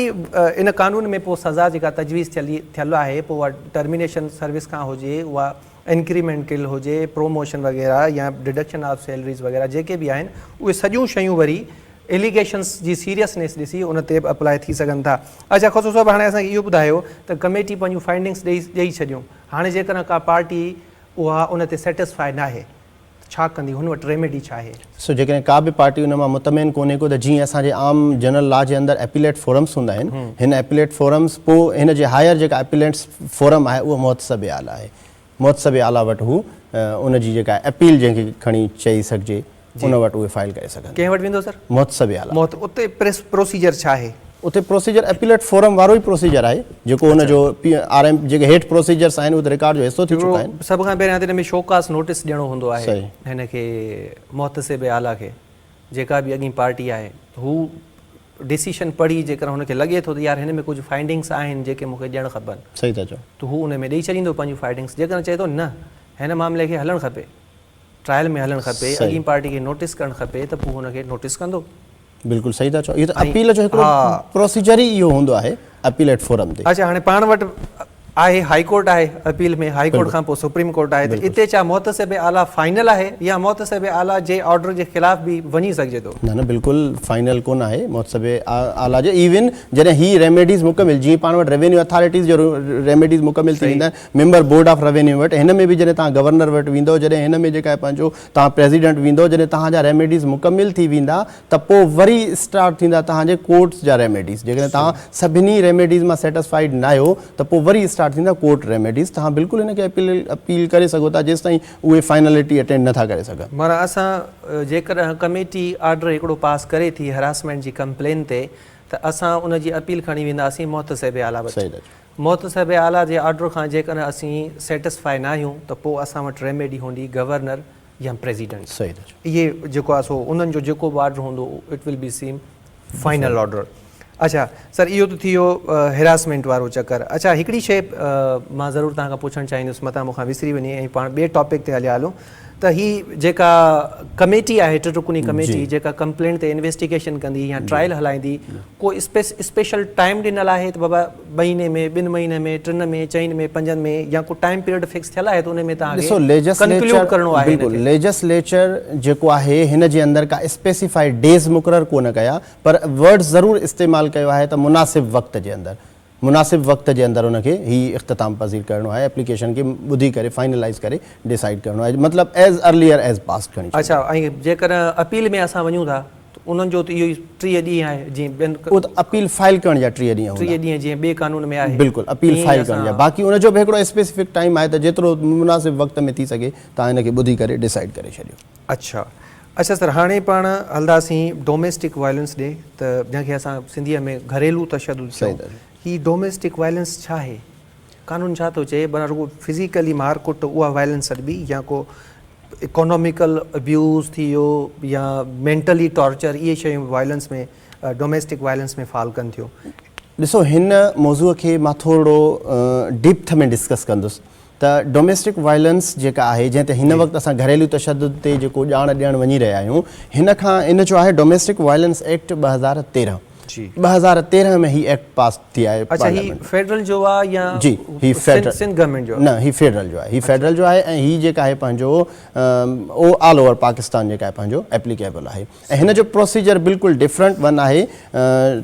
इन कानून में पोइ सज़ा जेका तजवीज़ थियल आहे, पोइ उहा टर्मिनेशन सर्विस खां हुजे, उहा इंक्रीमेंट किल हुजे, प्रोमोशन वग़ैरह या डिडक्शन ऑफ सैलरीज़ वग़ैरह जेके बि आहिनि, उहे सॼियूं शयूं वरी एलिगेशन्स जी सीरियसनेस ॾिसी उन ते बि अप्लाई थी सघनि था। अच्छा खोसो साहिबु, हाणे असांखे इहो ॿुधायो त कमेटी पंहिंजूं फाइंडिंग्स ॾेई छॾियूं, हाणे जेकॾहिं का पार्टी उहा उन ते सेटिस्फाइड न आहे छा कंदी, हुन वटि रेमेडी छा आहे? जेकॾहिं का बि पार्टी उन मां मुतमइन कोन्हे को त जीअं असांजे आम जनरल लॉ जे अंदरि एपीलेट फोरम्स हूंदा आहिनि, हिन एपीलेट फोरम्स पोइ हिन जे हायर जेका एपीलेट्स फोरम आहे उहा मुहतसब आला आहे। मुहतसब आला वटि हू उन जी जेका अपील जंहिंखे खणी चई सघिजे उन वटि उहे फाइल करे सघनि कंहिं वटि वेंदो सर मुहतसिब आला मौत उते प्रोसीजर छा आहे उते प्रोसीजर अपीलेट फोरम वारो ई प्रोसीजर आहे जेको हुनजो RM जेके हेठि प्रोसीजर्स आहिनि उहे रिकॉर्ड जो हिसो थी चुका आहिनि सभ खां पहिरियां त हिन में शोकास नोटिस ॾियणो हूंदो आहे सही। हिन खे मुहतसिब आला खे जेका बि अॻी पार्टी आहे हू डिसीशन पढ़ी जेकर हुनखे लॻे थो त यार हिन में कुझु फाइंडिंग्स आहिनि जेके मूंखे ॾियणु खपनि सही था चओ त हू हुन में ॾेई छॾींदो पंहिंजूं फाइंडिंग्स जेकर चए थो न हिन मामले खे हलणु खपे ट्रायल में हलणु खपे सही। अॻी पार्टी खे नोटिस करणु खपे त पोइ हुनखे नोटिस कंदो बिल्कुलु सही था चओ इहो त अपील जो हिकिड़ो प्रोसीजर ई इहो हूंदो आहे अपीलेट फोरम ते अच्छा हाणे पाण वटि आहे हाई कोर्ट आहे अपील में हाई कोर्ट खां पोइ सुप्रीम कोर्ट आहे त हिते छा मुहतसिब आला फाइनल आहे या मुहतसिब आला जे ऑर्डर जे ख़िलाफ़ बि वञी सघिजे थो न बिल्कुलु फाइनल कोन आहे मुहतसिब आला जो इवन जॾहिं ही रेमेडीज़ मुकमिल जीअं पाण वटि रेवेन्यू अथॉरिटीज़ जो रेमेडीज़ मुकमिल थी वेंदा आहिनि मेंबर बोर्ड ऑफ रेवेन्यू वटि हिन में बि जॾहिं तव्हां गवर्नर वटि वेंदो जॾहिं हिन में जेका आहे पंहिंजो तव्हां प्रेसिडेंट वेंदो जॾहिं तव्हांजा रेमेडीज़ मुकमिल थी वेंदा त पोइ वरी स्टार्ट थींदा तव्हांजे कोर्ट्स जा रेमेडीज़ जेकॾहिं तव्हां सभिनी रेमेडीज़ मां सेटिस्फाइड न आहियो त पोइ वरी स्टार्ट थींदा कोर्ट रेमेडीज़ तव्हां बिल्कुलु हिनखे अपील करे सघो था जेसि ताईं उहे फाइनलिटी अटेंड नथा करे सघनि माना असां जेकर कमेटी ऑर्डर हिकिड़ो पास करे थी हरासमेंट जी कंप्लेन ते त असां उनजी अपील खणी वेंदासीं मुहतसिब आला वटि सही था चओ मुहतसिब आला जे ऑर्डर खां जेकर असीं सेटिस्फाई न आहियूं त पोइ असां वटि रेमेडी हूंदी गवर्नर या प्रेसिडेंट सही था चओ इहे जेको आहे सो उन्हनि जो जेको बि ऑर्डर हूंदो it will be same final order अच्छा सर इहो त थी वियो हिरासमेंट वारो चकर अच्छा हिकिड़ी शइ मां ज़रूरु तव्हां खां पुछणु चाहींदुसि मथां मूंखां विसरी वञे ऐं पाण ॿिए टॉपिक ते हलिया हलूं त ही जेका कमेटी आहे टिटुकुनी कमेटी जेका कंप्लेंट ते इन्वेस्टिगेशन कंदी या ट्रायल हलाईंदी को स्पेशल टाइम ॾिनल आहे त बाबा महीने में 2 महीने में 3 में 4 में 5 में या को टाइम पीरियड फिक्स थियल आहे त उन में तव्हांखे कंक्लूड करणो आहे बिल्कुलु लेजिस्लेचर जेको आहे हिन जे अंदरि का स्पेसिफाइड डेज़ मुक़ररु कोन कया पर वर्ड्स ज़रूरु इस्तेमालु कयो आहे त मुनासिब वक़्त जे अंदरि मुनासिब वक़्त जे अंदरि उनखे ही इख़्तिताम पज़ीर करणो आहे एप्लीकेशन खे ॿुधी करे फाइनलाइज़ करे डिसाइड करणो आहे मतिलबु एज़ अर्लियर एज़ पास्ट करणी अच्छा ऐं जेकर अपील में असां वञूं था त उन्हनि जो त इहो ई 3 ॾींहं आहे जीअं ॿियनि उहो त अपील फाइल करण जा 3 ॾींहं 3 ॾींहं जीअं ॿिए कानून में आहे बिल्कुलु अपील फाइल करण जा बाक़ी उनजो बि हिकिड़ो स्पेसिफिक टाइम आहे त जेतिरो मुनासिब वक़्त में थी सघे तव्हां हिनखे ॿुधी करे डिसाइड करे छॾियो अच्छा अच्छा सर हाणे पाण हलंदासीं डोमेस्टिक वायलेंस ॾे त जंहिंखे असां सिंधीअ में घरेलू तशदुद चऊं ही डोमेस्टिक वायलेंस छा आहे कानून छा थो चए माना रुगो फिज़िकली मारकुट उहा वायलेंस अॾबी या को इकोनॉमिकल अब्यूज़ थी वियो या मेंटली टॉर्चर इहे शयूं वायलेंस में डोमेस्टिक वायलेंस में फाल कनि थियूं ॾिसो हिन मौज़ूअ खे मां थोरो डीप्थ में डिस्कस कंदुसि त डोमेस्टिक वायलेंस जेका आहे जंहिं ते हिन वक़्तु असां घरेलू तशदुद ते जेको ॼाण ॾियणु वञी रहिया आहियूं हिन खां इन जो आहे डोमेस्टिक वायलेंस एक्ट 2013 2013 में ही एक्ट पास थी आहे अच्छा ही फेडरल जो आहे या जी ही फेडरल सिंध गवर्नमेंट जो न ही फेडरल जो आहे ही फेडरल जो आहे ऐं ही जेका आहे पंहिंजो ऑल ओवर पाकिस्तान जेका आहे पंहिंजो एप्लीकेबल आहे ऐं हिन जो प्रोसीजर बिल्कुलु डिफरेंट वन आहे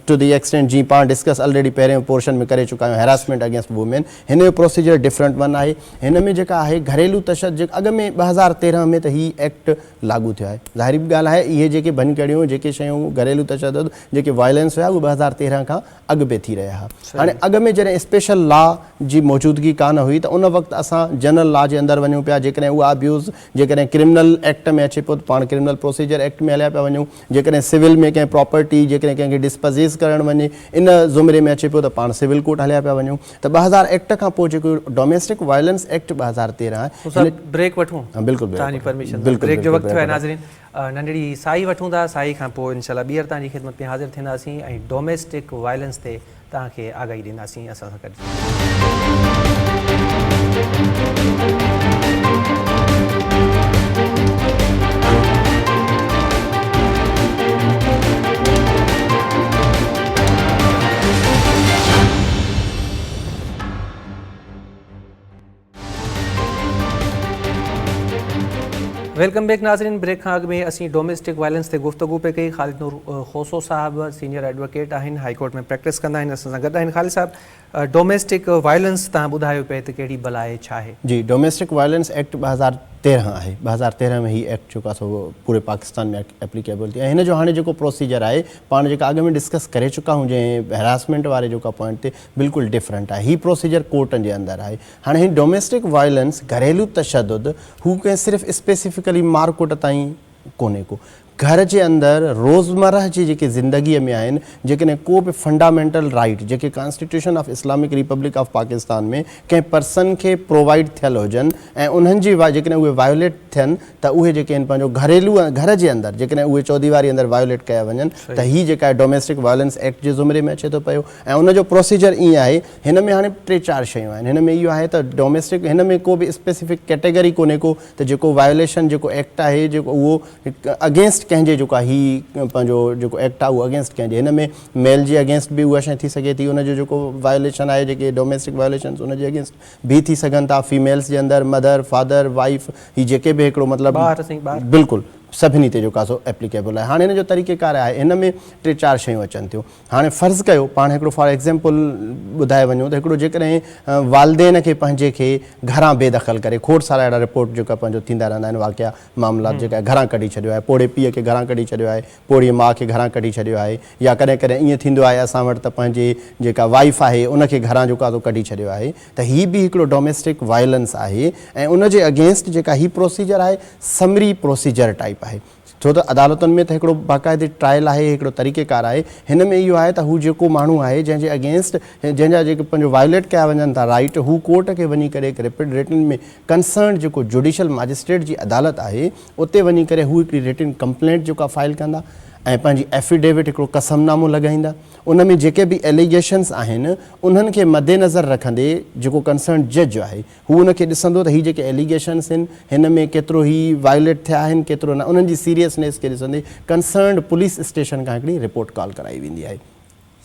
टू दी एक्सटेंट जीअं पाण डिस्कस ऑलरेडी पहिरें पोर्शन में करे चुका आहियूं हैरासमेंट अगेंस्ट वुमेन हिन जो प्रोसीजर डिफरेंट वन आहे हिन में जेका आहे घरेलू तशदुद अॻु में 2013 में त ही एक्ट लागू थियो आहे ज़ाहिरी ॻाल्हि आहे इहे जेके भनकड़ियूं जेके शयूं घरेलू तशदुद जेके वायलेंस हुआ उहे 2013 खां अॻु बि थी रहिया हुआ हाणे अॻु में जॾहिं स्पेशल लॉ जी मौजूदगी कान हुई त उन वक़्तु असां जनरल लॉ जे अंदरि वञूं पिया जेकॾहिं उहा अब्यूज़ जेकॾहिं क्रिमिनल एक्ट में अचे पियो त पाण क्रिमिनल प्रोसीजर एक्ट में हलिया पिया वञूं जेकॾहिं सिविल में कंहिं प्रॉपर्टी जेकॾहिं कंहिंखे डिस्पजेस करणु वञे इन ज़ुमरे में अचे पियो त पाण सिविल कोर्ट हलिया पिया वञूं त 2000 एक्ट खां पोइ जेको डोमेस्टिक वायलेंस एक्ट 2013 आहे ब्रेक वठूं बिल्कुलु तव्हांजी परमिशन ब्रेक जो वक़्तु आहे नाज़रीन नंढड़ी साई वठूं था साई खां पोइ इनशाला ॿीहर तव्हांजी ख़िदमत में हाज़िर थींदासीं ऐं डोमेस्टिक वायलेंस ते तव्हांखे आगाही ॾींदासीं असां सां गॾु वेलकम बैक नाज़रीन ब्रेक खां अॻु में असीं डोमेस्टिक वायलेंस ते गुफ़्तगू पे कई ख़ालिद नूर खोसो साहब सीनियर एडवोकेट आहिनि हाई कोर्ट में प्रैक्टिस कंदा आहिनि असां सां गॾु आहिनि ख़ालिद साहब डोमेस्टिक वायलेंस तव्हां ॿुधायो पिए त कहिड़ी बला आहे छा आहे जी डोमेस्टिक वायलेंस एक्ट 2013 आहे 2013 में ही एक्ट जेको आहे सो पूरे पाकिस्तान में एप्लीकेबल थी ऐं हिन जो हाणे जेको प्रोसीजर आहे पाण जेका अॻु में डिस्कस करे चुका आहियूं जंहिं हैरासमेंट वारे जेका पॉइंट ते बिल्कुलु डिफरेंट आहे ही प्रोसीजर कोर्टनि जे अंदरि आहे हाणे ही डोमेस्टिक वायलेंस घरेलू तशदुद हू कंहिं सिर्फ़ु स्पेसिफिकली मारकुट ताईं कोन्हे को। घर जे अंदरि रोज़मर्रा जी जेके ज़िंदगीअ में आहिनि, जेकॾहिं को बि फंडामेंटल राइट जेके constitution of Islamic Republic of Pakistan में कंहिं पर्सन खे प्रोवाइड थियल हुजनि ऐं उन्हनि जी जेकॾहिं उहे वायोलेट थियनि त उहे जेके आहिनि पंहिंजो घरेलू घर जे अंदरि जेकॾहिं उहे चौदीवारी अंदरि वायोलेट कया वञनि त हीअ जेका आहे डोमेस्टिक वायलेंस एक्ट जे ज़ुमरे में अचे थो पियो। ऐं उनजो प्रोसीजर ईअं आहे, हिन में हाणे 3-4 शयूं आहिनि। हिन में इहो आहे त डोमेस्टिक, हिन में को बि स्पेसिफिक कैटेगरी कोन्हे को त जेको वायोलेशन जेको एक्ट आहे जेको उहो अगेंस्ट कंहिंजे जेको आहे ही पंहिंजो जेको एक्ट आहे उहो अगेंस्ट कंहिंजे, हिन में मेल जे अगेंस्ट बि उहा शइ थी सघे थी, उनजो जेको वायोलेशन आहे जेके डोमेस्टिक वायोलेशन्स उनजे अगेंस्ट बि थी सघनि था। फीमेल्स जे अंदरि मदर फादर वाइफ ही जेके बि हिकिड़ो मतिलबु बिल्कुलु सभिनी ते जेको आहे सो एप्लीकेबल आहे। हाणे हिन जो तरीक़ेकार आहे, हिन में 3-4 शयूं अचनि थियूं। हाणे फ़र्ज़ु कयो पाण हिकिड़ो फॉर एग्ज़ाम्पल ॿुधाए वञूं त हिकिड़ो जेकॾहिं वालदेन खे पंहिंजे खे घरां बेदख़ल करे, खोड़ सारा अहिड़ा रिपोर्ट जेका पंहिंजो थींदा रहंदा आहिनि वाक़िया मामलात जेका घरां कढी छॾियो आहे, पोड़े पीउ खे घरां कढी छॾियो आहे, पोड़ी माउ खे घरां कढी छॾियो आहे, या कॾहिं कॾहिं ईअं थींदो आहे असां वटि त पंहिंजे जेका वाइफ आहे उनखे घरां जेको आहे कढी छॾियो आहे, त हीअ बि हिकिड़ो डोमेस्टिक वायलेंस आहे। ऐं उनजे अगेंस्ट जेका ही प्रोसीजर आहे समरी प्रोसीजर टाइप आहे, छो त अदालतुनि में त हिकिड़ो बाक़ाइदे ट्रायल आहे, हिकिड़ो तरीक़ेकार आहे। हिन में इहो आहे त हू जेको माण्हू आहे जंहिंजे अगेंस्ट जंहिंजा जेके पंहिंजो वायोलेट कया वञनि था राइट, हू कोर्ट खे वञी करे रिटन में कंसर्न जेको जुडिशल मजिस्ट्रेट जी अदालत आहे उते वञी करे हू हिकिड़ी रिटन कंप्लेंट जेका फाइल कंदा ऐं पंहिंजी एफिडेविट हिकिड़ो कसमनामो लॻाईंदा। उन में जेके बि एलिगेशन्स आहिनि उन्हनि खे मद्देनज़र रखंदे जेको कंसर्न जज आहे हू उनखे ॾिसंदो त हीअ जेके एलिगेशन्स आहिनि हिन में केतिरो ई वायोलेट थिया आहिनि केतिरो न, उन्हनि जी सीरियसनेस खे ॾिसंदे कंसर्न पुलिस स्टेशन खां हिकिड़ी रिपोर्ट कॉल कराई वेंदी आहे।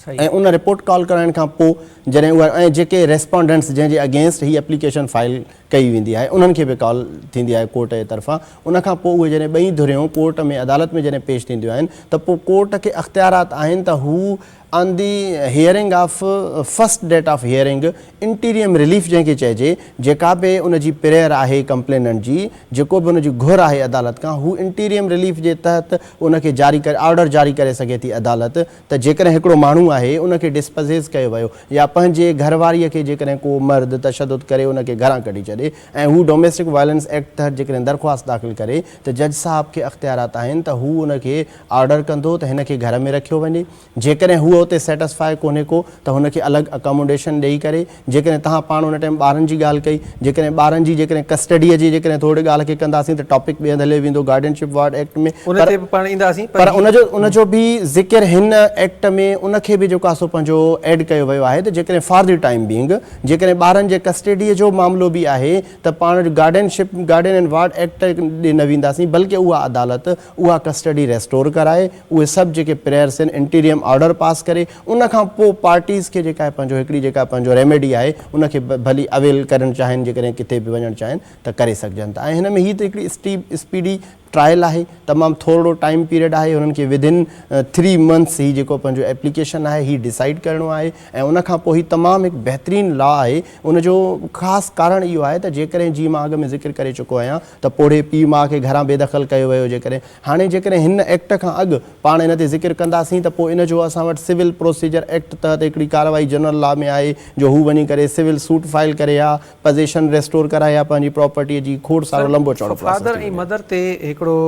ऐं उन रिपोर्ट कॉल कराइण खां पोइ जॾहिं उहा ऐं जेके रेस्पोंडेंट्स जंहिंजे अगेंस्ट हीअ एप्लीकेशन फाइल कई वेंदी आहे उन्हनि खे बि कॉल थींदी आहे कोर्ट जे तरफ़ां। उनखां पोइ उहे जॾहिं ॿई धुरियूं कोर्ट में अदालत में जॾहिं पेश थींदियूं आहिनि त पोइ कोर्ट खे अख़्तियारात आहिनि त हू on the hearing of first date of hearing interim relief जंहिंखे चइजे, जेका बि उनजी प्रेयर आहे कंप्लेनेंट जी, जेको बि उनजी घुर आहे अदालत खां, हू इंटीरियम रिलीफ जे तहत उनखे जारी करे ऑर्डर जारी करे सघे थी अदालत त जेकॾहिं हिकिड़ो माण्हू आहे उनखे डिस्पजेस कयो वियो या पंहिंजे घरवारीअ खे जेकॾहिं को मर्द तशदुद करे उनखे घरां कढी छॾे ऐं हू डोमेस्टिक वायलेंस एक्ट तहत जेकॾहिं दरख़्वास्त दाख़िल करे त जज साहब खे अख़्तियारात आहिनि त हू उनखे ऑर्डर कंदो त हिनखे घर में रखियो वञे। जेकॾहिं हू उते सेटिस्फाई कोन्हे को त हुनखे अलॻि अकोमोडेशन ॾेई करे, जेकॾहिं तव्हां पाण उन टाइम ॿारनि जी ॻाल्हि कई, जेकॾहिं ॿारनि जी जेकॾहिं कस्टडीअ जी जेकॾहिं थोरी ॻाल्हि खे कंदासीं त टॉपिक ॿिए हंधि हले वेंदो गार्डियनशिप वार्ड एक्ट में, पर उनजो बि ज़िक्र हिन एक्ट में उनखे बि जेको आहे सो पंहिंजो एड कयो वियो आहे त जेकॾहिं फॉर द टाइम बीइंग जेकॾहिं ॿारनि जे कस्टडीअ जो मामिलो बि आहे त पाण गार्डियन एंड वार्ड एक्ट ॾे न वेंदासीं, बल्कि उहा अदालत उहा कस्टडी रेस्टोर कराए, उहे सभु जेके प्रेयर्स आहिनि इंटीरियम ऑर्डर पास करे, उनखां पोइ पार्टीज़ खे जेका आहे पंहिंजो हिकिड़ी जेका पंहिंजो रेमेडी आहे उनखे भली अवेल करणु चाहिनि, जेकॾहिं किथे बि वञणु चाहिनि त करे सघजनि था। ऐं हिन में हीअ त हिकिड़ी स्पीडी ट्रायल आहे, तमामु थोरो टाइम पीरियड आहे, हुननि खे विदिन 3 मंथ्स ही जेको पंहिंजो एप्लीकेशन आहे ही डिसाइड करिणो आहे। ऐं उनखां पोइ ही तमामु हिकु बहितरीनु लॉ आहे। उनजो ख़ासि कारण इहो आहे त जेकॾहिं जीअं मां अॻु में ज़िक्र करे चुको आहियां त पोड़े पीउ माउ खे घरां बेदख़ल कयो वियो, जेकॾहिं हिन एक्ट खां अॻु पाण हिन ते ज़िक्र कंदासीं त पोइ इनजो असां वटि सिविल प्रोसीजर एक्ट तहत हिकिड़ी कार्रवाई जनरल लॉ में आहे जो हू वञी करे सिविल सूट फाइल करे या पोज़ीशन रेस्टोर कराए या पंहिंजी प्रॉपर्टीअ जी खोड़ सारो लंबो चौड़ो फादर ऐं मदर ते हिकिड़ो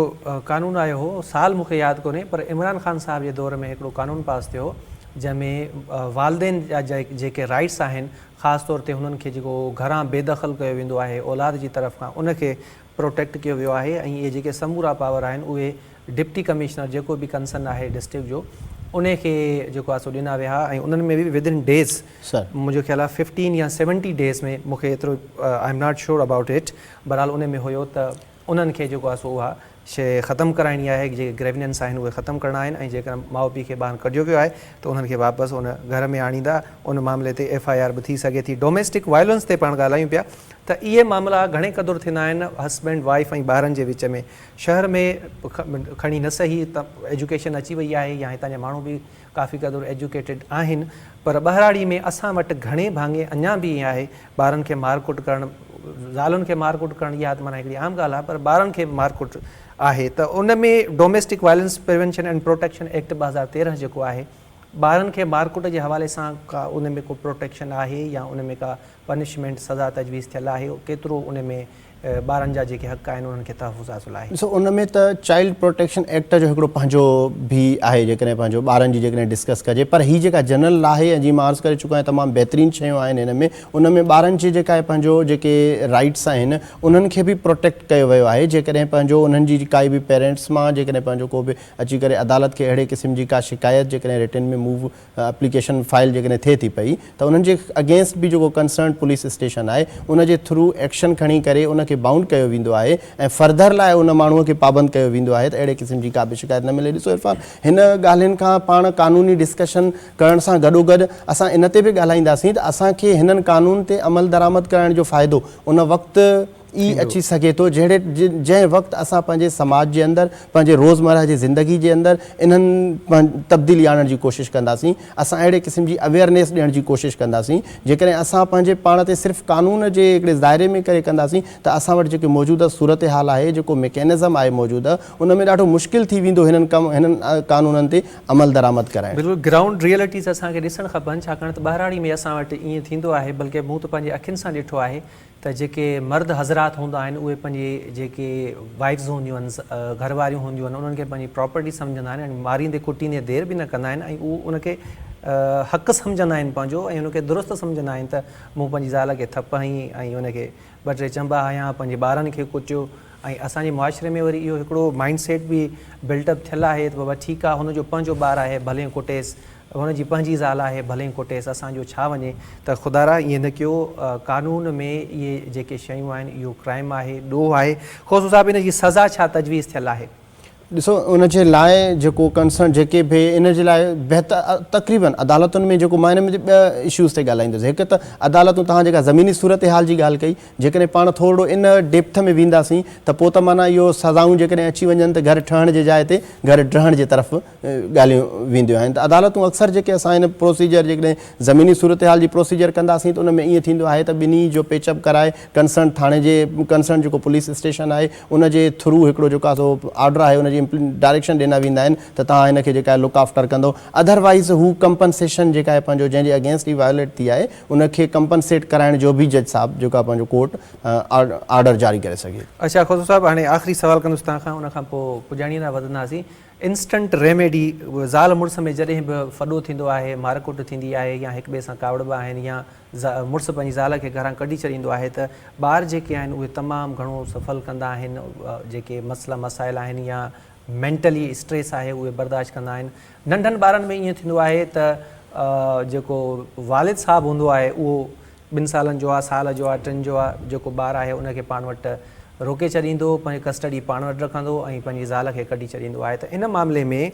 कानून आयो हो, साल मूंखे यादि कोन्हे, पर इमरान ख़ान साहब जे दौर में हिकिड़ो कानून पास थियो जंहिंमें वालदेन जा जेके राइट्स आहिनि ख़ासि तौर ते हुननि खे जेको घरां बेदख़ल कयो वेंदो आहे औलाद जी तरफ़ खां उनखे प्रोटेक्ट कयो वियो आहे। ऐं इहे जेके समूरा पावर आहिनि उहे डिप्टी कमिश्नर जेको बि कंसर्न आहे डिस्ट्रिक्ट जो उनखे जेको आहे सो ॾिना विया ऐं उन्हनि में बि विदिन डेज़ मुंहिंजो ख़्यालु आहे 15 या 70 डेज़ में, मूंखे एतिरो I am not sure about it, बहरहाल उन में हुयो त उन्हनि खे जेको आहे सो उहा शइ ख़तमु कराइणी आहे, जेके ग्रेविनेंस आहिनि उहे ख़तमु करणा आहिनि। ऐं जेकर माउ पीउ खे ॿाहिरि कढियो वियो आहे त उन्हनि खे वापसि उन घर में आणींदा, उन मामले ते FIR बि थी सघे थी। डोमेस्टिक वायलेंस ते पाण ॻाल्हायूं पिया त इहे मामला घणे क़दुरु थींदा आहिनि हस्बैंड वाइफ ऐं ॿारनि जे विच में। शहर में खणी न सही त एजुकेशन अची वई आहे या हितां जा माण्हू बि काफ़ी क़दुरु एजुकेटेड आहिनि, पर ॿहिराड़ी में असां वटि घणे भाङे अञा बि ईअं आहे ॿारनि खे मारकुट करणु, ज़ालुनि खे मारकुट करणु इहा त माना हिकिड़ी आम ॻाल्हि आहे, पर ॿारनि खे मारकुट आहे त उन में domestic violence prevention and protection act 2013 जेको आहे ॿारनि खे मारकुट जे हवाले सां का उन में को प्रोटेक्शन आहे या उन में का पनिशमेंट सज़ा तजवीज़ थियल आहे, केतिरो उन में ॿारनि जा जेके हक़ आहिनि उन्हनि खे तहफ़ुज़ हासिलु आहे। ॾिसो उन में त चाइल्ड प्रोटेक्शन एक्ट जो हिकिड़ो पंहिंजो बि आहे जेकॾहिं पंहिंजो ॿारनि जी जेकॾहिं डिस्कस कजे, पर हीअ जेका जनरल आहे ऐं जीअं मां अर्ज़ु करे चुको आहियां तमामु बहितरीनु शयूं आहिनि हिन में, उन में ॿारनि जी जेका आहे पंहिंजो जेके राइट्स आहिनि उन्हनि खे बि प्रोटेक्ट कयो वियो आहे। जेकॾहिं पंहिंजो उन्हनि जी काई बि पेरेंट्स मां जेकॾहिं पंहिंजो को बि अची करे अदालत खे अहिड़े क़िस्म जी का शिकायत जेकॾहिं रिटन में मूव एप्लीकेशन फाइल जेकॾहिं थिए थी पई त उन्हनि जे अगेंस्ट बि जेको कंसर्न पुलिस स्टेशन आहे उन जे थ्रू एक्शन खणी करे उनखे बाउंड कयो वेंदो आहे ऐं फर्दर लाइ उन माण्हूअ खे पाबंद कयो वेंदो आहे त अहिड़े क़िस्म जी का बि शिकायत न मिले। ॾिसो इरफान, हिन ॻाल्हियुनि खां पाण कानूनी डिस्कशन करण सां गॾोगॾु असां इन ते बि ॻाल्हाईंदासीं त असांखे हिननि कानून ते अमल दरामद करण जो फ़ाइदो उन वक़्तु ई अची सघे थो जंहिं वक़्तु असां पंहिंजे समाज जे अंदरि पंहिंजे रोज़मर्रा जी ज़िंदगी जे अंदरि इन्हनि तब्दीली आणण जी कोशिशि कंदासीं, असां अहिड़े क़िस्म जी अवेयरनेस ॾियण जी कोशिशि कंदासीं। जेकॾहिं असां पंहिंजे पाण ते सिर्फ़ु कानून जे हिकिड़े दायरे में करे कंदासीं त असां वटि जेके मौजूदा सूरत हाल आहे, जेको मैकेनिज़म आहे मौजूदा, उन में ॾाढो मुश्किल थी वेंदो हिननि कानूननि ते अमल दरामद कराइणु। बिल्कुलु ग्राउंड रियलिटीज़ असांखे ॾिसणु खपनि, छाकाणि त ॿाहिराड़ी में असां वटि ईअं थींदो आहे, बल्कि मूं त पंहिंजे अखियुनि सां ॾिठो आहे त जेके मर्द हज़रात हूंदा आहिनि उहे पंहिंजे जेके वाइफ्स हूंदियूं आहिनि, घरवारियूं हूंदियूं आहिनि, उन्हनि खे पंहिंजी प्रॉपर्टी सम्झंदा आहिनि ऐं मारींदे कुटींदे देरि बि न कंदा आहिनि ऐं उहे उनखे हक़ु सम्झंदा आहिनि पंहिंजो ऐं उनखे दुरुस्त सम्झंदा आहिनि त मूं पंहिंजी ज़ाल खे थप हईं ऐं उनखे ॿ टे चंबा हयां, पंहिंजे ॿारनि खे कुटियो। ऐं असांजे मुआशिरे में वरी इहो हिकिड़ो माइंड सेट बि बिल्टअप थियलु आहे त बाबा ठीकु आहे, हुनजो पंहिंजो ॿारु आहे भले कुटेसि, हुनजी पंहिंजी ज़ाल आहे भले कुटेसि, असांजो छा वञे। त ख़ुदारा ईअं न कयो, कानून में इहे जेके शयूं आहिनि इहो क्राइम आहे, ॾोह आहे। ख़ुशि साहिबु इन जी सज़ा छा तजवीज़ थियलु आहे? ॾिसो उन जे लाइ जेको कंसर्न जेके बि इन जे लाइ बहितर तक़रीबन अदालतुनि में जेको मां हिन में ॿ इशूज़ ते ॻाल्हाईंदुसि। हिकु त अदालतूं तव्हां जेका ज़मीनी सूरत हाल जी ॻाल्हि कई, जेकॾहिं पाण थोरो इन डेप्थ में वेंदासीं त पोइ त माना इहो सज़ाऊं जेकॾहिं अची वञनि त घर ठहण जे जाइ ते घर ड्रहण जे तरफ़ ॻाल्हियूं वेंदियूं आहिनि। त अदालतूं अक्सर जेके असां हिन प्रोसीजर जेकॾहिं ज़मीनी सूरत हाल जी प्रोसीजर कंदासीं त उन में ईअं थींदो आहे त ॿिन्ही जो पेचअप कराए कंसर्न थाणे जे कंसर्न जेको पुलिस स्टेशन आहे उन जे थ्रू हिकिड़ो जेको आहे सो ऑर्डर आहे उन जी डायरेक्शन ॾिना वेंदा आहिनि त तव्हां हिनखे जेका आहे लुक आफ्टर कंदो। अदरवाइज़ हू कंपनसेशन जेका आहे पंहिंजो जंहिंजे अगेंस्ट ई वायोलेट थी आहे उनखे कंपनसेट कराइण जो बि जज साहब जेको आहे पंहिंजो कोर्ट ऑर्डर जारी करे सघे। अच्छा ख़ुशि साहिबु, हाणे आख़िरी सवालु कंदुसि तव्हां खां, उनखां पोइ पुॼाणीअ लाइ वधंदासीं। इंस्टेंट रेमेडी ज़ाल मुड़ुस में जॾहिं बि फॾो थींदो आहे, मारकुट थींदी आहे या हिक ॿिए सां कावड़बा आहिनि या मुड़ुस पंहिंजी ज़ाल खे घरां कढी छॾींदो आहे त ॿार जेके आहिनि उहे तमामु घणो सफ़ल कंदा आहिनि, जेके मसइला मसाइल आहिनि या मेंटली स्ट्रेस आहे उहे बर्दाश्त कंदा आहिनि। नंढनि ॿारनि में ईअं थींदो आहे त जेको वालिद साहबु हूंदो आहे उहो 2 सालनि जो आहे, साल जो आहे, 3 जो आहे, जेको ॿारु आहे उनखे पाण वटि रोके छॾींदो, पंहिंजी कस्टडी पाण वटि रखंदो ऐं पंहिंजी ज़ाल खे कढी छॾींदो आहे। त इन मामले में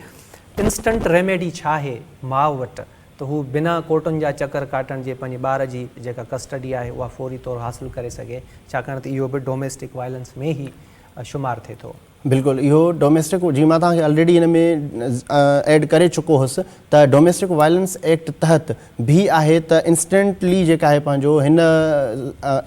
इंस्टेंट रेमेडी छा आहे माउ वटि त हू बिना कोर्टुनि जा चकर काटण जे पंहिंजे ॿार जी जेका कस्टडी आहे उहा फौरी तौरु हासिलु करे सघे, छाकाणि त इहो बि डोमेस्टिक वायलेंस में ई शुमारु थिए थो। बिल्कुलु, इहो डोमेस्टिक जीअं मां तव्हांखे ऑलरेडी हिन में ऐड करे चुको हुउसि त डोमेस्टिक वायलेंस एक्ट तहत बि आहे त इंस्टेंटली जेका आहे पंहिंजो हिन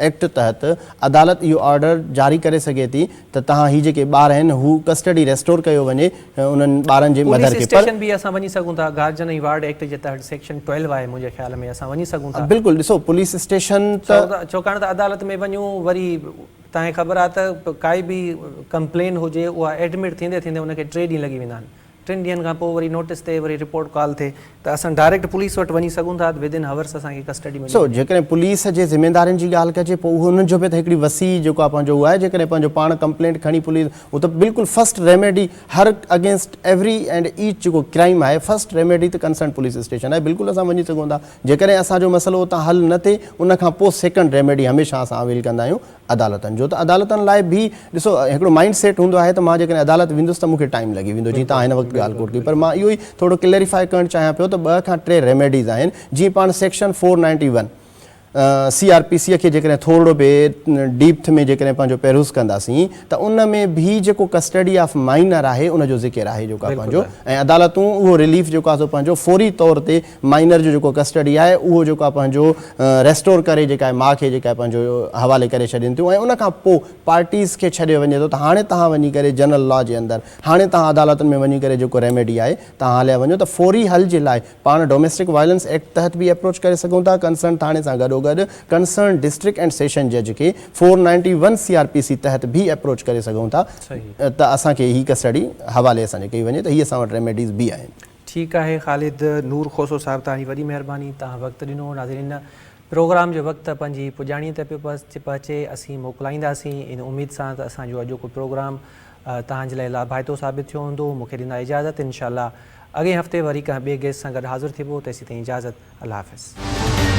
एक्ट तहत अदालत इहो ऑर्डर जारी करे सघे थी त तव्हां ही जेके ॿार आहिनि हू कस्टडी रेस्टोर कयो वञे उन्हनि ॿारनि जे मदर खे। स्टेशन बि असां वञी सघूं था, गार्जियन ऐं वार्ड एक्ट जे तहत सेक्शन 12 आहे मुंहिंजे ख़्याल में, असां वञी सघूं था। बिल्कुलु, ॾिसो पुलिस स्टेशन त छाकाणि त अदालत में वञूं वरी तव्हांखे ख़बर आहे त काई बि कंप्लेन हुजे उहा एडमिट थींदे थींदे उनखे 3 ॾींहं लॻी वेंदा आहिनि, 3 ॾींहंनि खां पोइ वरी नोटिस ते वरी रिपोर्ट कॉल थिए त असां डायरेक्ट पुलिस वटि वञी सघूं था, विदिन हावर्स असांखे कस्टडी में। जेकॾहिं पुलिस जे ज़िम्मेदारियुनि जी ॻाल्हि कजे पोइ हुननि जो बि त हिकिड़ी वसी जेको आहे पंहिंजो उहो आहे, जेकॾहिं पंहिंजो पाण कंप्लेंट खणी पुलिस उहो त बिल्कुलु फस्ट रेमेडी हर अगेंस्ट एवरी एंड ईच जेको क्राइम आहे फस्ट रेमेडी त कंसर्न पुलिस स्टेशन आहे, बिल्कुलु असां वञी सघूं था। जेकॾहिं असांजो मसइलो उतां हल न थिए उनखां पोइ सेकेंड रेमेडी हमेशह असां अवेल कंदा आहियूं अदालतनि जो। त अदालतनि लाइ बि ॾिसो हिकिड़ो माइंड सेट हूंदो आहे त मां जेकॾहिं अदालत वेंदुसि त मूंखे टाइम लॻी वेंदो, जीअं तव्हां हिन वक़्तु ॻाल्हि कोट कई, पर मां इहो ई थोरो क्लैरिफाई करणु चाहियां पियो त 2 खां 3 रेमेडीज़ आहिनि। जीअं पाण सेक्शन 491 CRPC खे जेकॾहिं थोरो बि डीप्थ में जेकॾहिं पंहिंजो पेरूस कंदासीं त उन में बि जेको कस्टडी ऑफ माइनर आहे उनजो ज़िक्र आहे जेको आहे पंहिंजो, ऐं अदालतूं उहो रिलीफ जेको आहे पंहिंजो फौरी तौर ते माइनर जो जेको कस्टडी आहे उहो जेको आहे पंहिंजो रेस्टोर करे जेका आहे माउ खे जेका आहे पंहिंजो हवाले करे छॾनि थियूं, ऐं उनखां पोइ पार्टीज़ खे छॾियो वञे थो त हाणे तव्हां वञी करे जनरल लॉ जे अंदरि हाणे तव्हां अदालतुनि में वञी करे जेको रेमेडी आहे तव्हां हलिया वञो त फौरी हल जे लाइ पाण डोमेस्टिक वायलेंस एक्ट तहत बि अप्रोच करे सघूं था कंसर्न थाणे सां गॾो गॾो गॾु कंसर्न डिस्ट्रिक्ट एंड सेशन जज खे 491 CRPC तहत बि अप्रोच करे सघूं था त असांखे ही कस्टडी हवाले असांजे कई वञे त हीअ असां वटि रेमेडीज़ बि आहिनि। ठीकु आहे ख़ालिद नूर खोसो साहिबु, तव्हांजी वॾी महिरबानी, तव्हां वक़्तु ॾिनो। नाज़रीन, प्रोग्राम जो वक़्तु पंहिंजी पुॼाणीअ ते पियो पहुचे, असीं मोकिलाईंदासीं इन उमेद सां त असांजो अॼोको प्रोग्राम तव्हांजे लाइ लाभाइतो साबित थियो हूंदो। मूंखे ॾींदा इजाज़त, इनशाअल्लाह अॻे हफ़्ते वरी कंहिं ॿिए गेस्ट सां गॾु हाज़िर थिबो। तेसीं ताईं इजाज़त, अल्लाह हाफ़िज़।